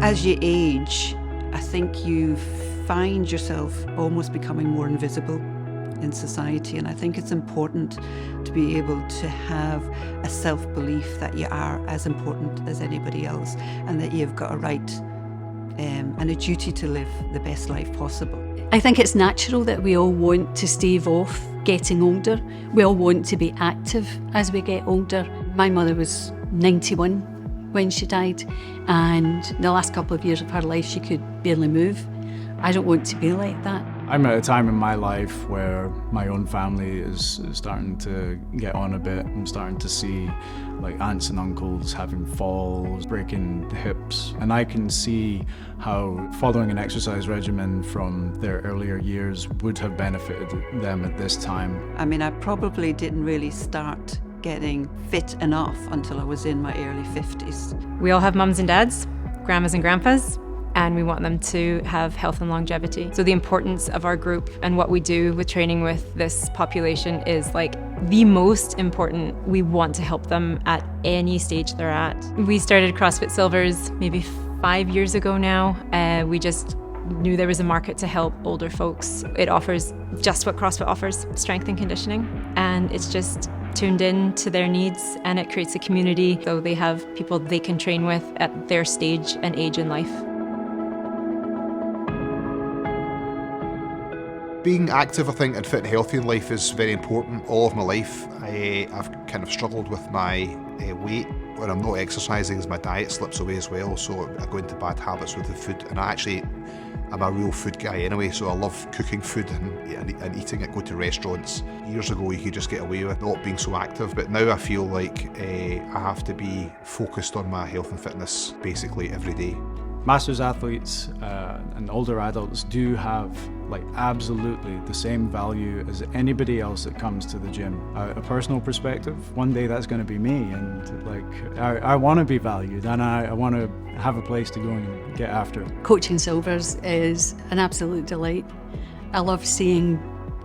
As you age, I think you find yourself almost becoming more invisible in society, and I think it's important to be able to have a self-belief that you are as important as anybody else, and that you've got a right and a duty to live the best life possible. I think it's natural that we all want to stave off getting older. We all want to be active as we get older. My mother was 91 when she died, and the last couple of years of her life she could barely move. I don't want to be like that. I'm at a time in my life where my own family is starting to get on a bit. I'm starting to see like aunts and uncles having falls, breaking hips, and I can see how following an exercise regimen from their earlier years would have benefited them at this time. I mean, I probably didn't really start getting fit enough until I was in my early 50s. We all have mums and dads, grandmas and grandpas, and we want them to have health and longevity. So the importance of our group and what we do with training with this population is like the most important. We want to help them at any stage they're at. We started CrossFit Silvers maybe 5 years ago now. We just knew there was a market to help older folks. It offers just what CrossFit offers, strength and conditioning, and it's just tuned in to their needs, and it creates a community so they have people they can train with at their stage and age in life. Being active, I think, and fit and healthy in life is very important. All of my life, I've kind of struggled with my weight. When I'm not exercising, as my diet slips away as well, so I go into bad habits with the food. And I'm a real food guy anyway, so I love cooking food and eating it, go to restaurants. Years ago, you could just get away with not being so active, but now I feel like I have to be focused on my health and fitness basically every day. Masters athletes and older adults do have like absolutely the same value as anybody else that comes to the gym. A personal perspective, one day that's going to be me, and like I want to be valued, and I want to have a place to go and get after. Coaching Silvers is an absolute delight. I love seeing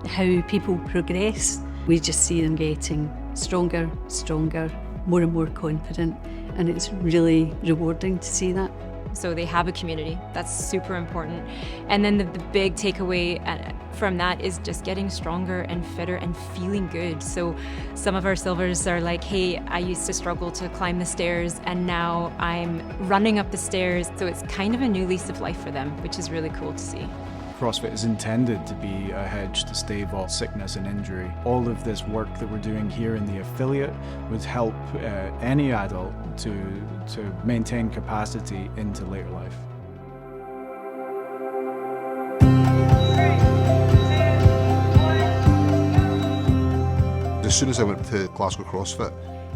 how people progress. We just see them getting stronger, more and more confident, and it's really rewarding to see that. So they have a community. That's super important. And then the big takeaway from that is just getting stronger and fitter and feeling good. So some of our silvers are like, hey, I used to struggle to climb the stairs and now I'm running up the stairs. So it's kind of a new lease of life for them, which is really cool to see. CrossFit is intended to be a hedge to stave off sickness and injury. All of this work that we're doing here in the affiliate would help any adult to maintain capacity into later life. As soon as I went to Glasgow CrossFit,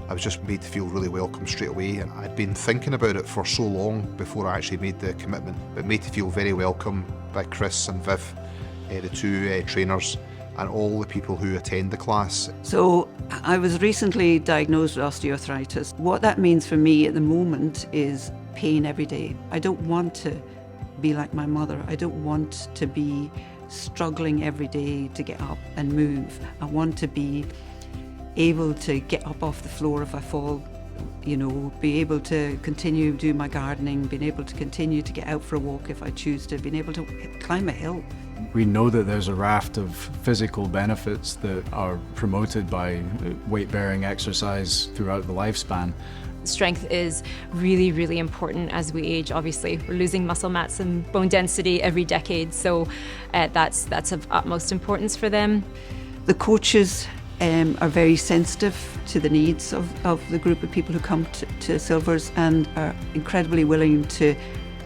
I was just made to feel really welcome straight away, and I'd been thinking about it for so long before I actually made the commitment, but made to feel very welcome by Chris and Viv, the two trainers, and all the people who attend the class. So I was recently diagnosed with osteoarthritis. What that means for me at the moment is pain every day. I don't want to be like my mother. I don't want to be struggling every day to get up and move. I want to be able to get up off the floor if I fall, you know, be able to continue do my gardening, being able to continue to get out for a walk if I choose to, being able to climb a hill. We know that there's a raft of physical benefits that are promoted by weight-bearing exercise throughout the lifespan. Strength is really, really important as we age. Obviously, we're losing muscle mass and bone density every decade, so that's of utmost importance for them. The coaches are very sensitive to the needs of the group of people who come to Silvers, and are incredibly willing to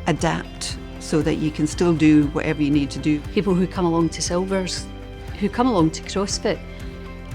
adapt so that you can still do whatever you need to do. People who come along to Silvers, who come along to CrossFit,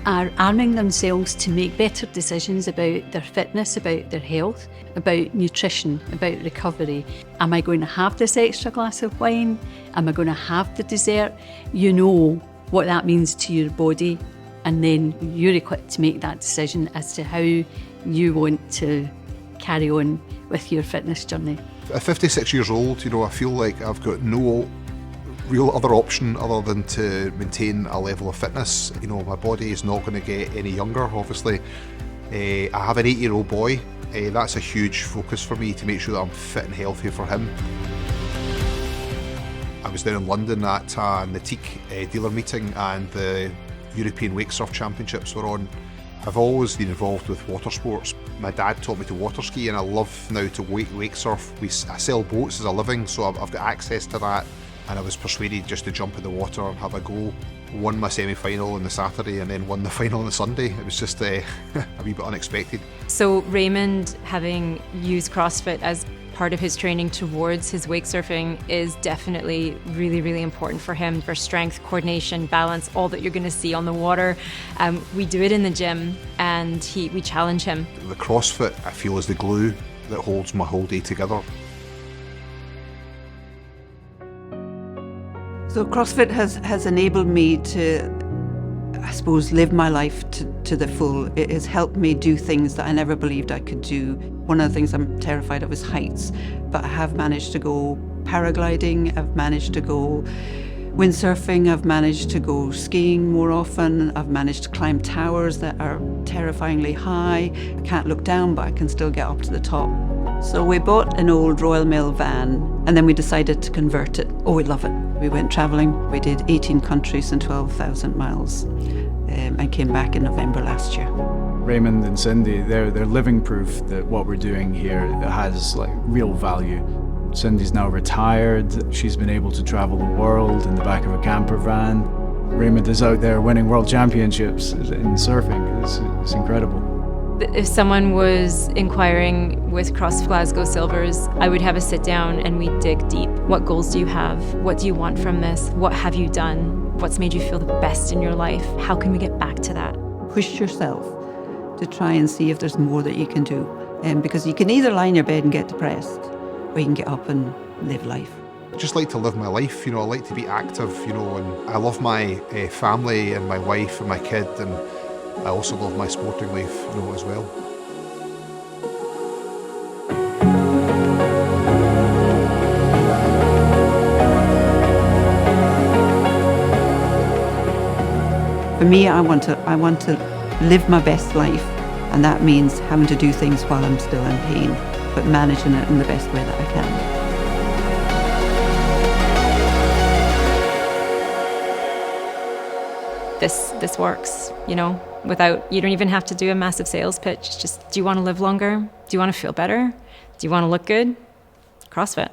are arming themselves to make better decisions about their fitness, about their health, about nutrition, about recovery. Am I going to have this extra glass of wine? Am I going to have the dessert? You know what that means to your body, and then you're equipped to make that decision as to how you want to carry on with your fitness journey. At 56 years old, you know, I feel like I've got no real other option other than to maintain a level of fitness. You know, my body is not going to get any younger, obviously. I have an 8-year-old boy That's a huge focus for me, to make sure that I'm fit and healthy for him. I was down in London at a Nautique dealer meeting, and the European Wake Surf Championships were on. I've always been involved with water sports. My dad taught me to water ski, and I love now to wake surf. I sell boats as a living, so I've got access to that, and I was persuaded just to jump in the water and have a go. Won my semi-final on the Saturday and then won the final on the Sunday. It was just a wee bit unexpected. So Raymond, having used CrossFit as part of his training towards his wake surfing, is definitely really, really important for him, for strength, coordination, balance, all that you're going to see on the water. We do it in the gym, and we challenge him. The CrossFit, I feel, is the glue that holds my whole day together. So CrossFit has enabled me to, I suppose, live my life to the full. It has helped me do things that I never believed I could do. One of the things I'm terrified of is heights, but I have managed to go paragliding, I've managed to go windsurfing, I've managed to go skiing more often, I've managed to climb towers that are terrifyingly high. I can't look down, but I can still get up to the top. So we bought an old Royal Mail van, and then we decided to convert it. Oh, we love it. We went travelling. We did 18 countries and 12,000 miles, and came back in November last year. Raymond and Cindy, they're living proof that what we're doing here has like real value. Cindy's now retired. She's been able to travel the world in the back of a camper van. Raymond is out there winning world championships in surfing. It's incredible. If someone was inquiring with Cross Glasgow Silvers, I would have a sit down and we'd dig deep. What goals do you have? What do you want from this? What have you done? What's made you feel the best in your life? How can we get back to that? Push yourself to try and see if there's more that you can do. Because you can either lie in your bed and get depressed, or you can get up and live life. I just like to live my life, I like to be active, and I love my family and my wife and my kid, and I also love my sporting life, as well. For me, I want to live my best life, and that means having to do things while I'm still in pain, but managing it in the best way that I can. This works, you don't even have to do a massive sales pitch. Just, do you want to live longer? Do you want to feel better? Do you want to look good? CrossFit.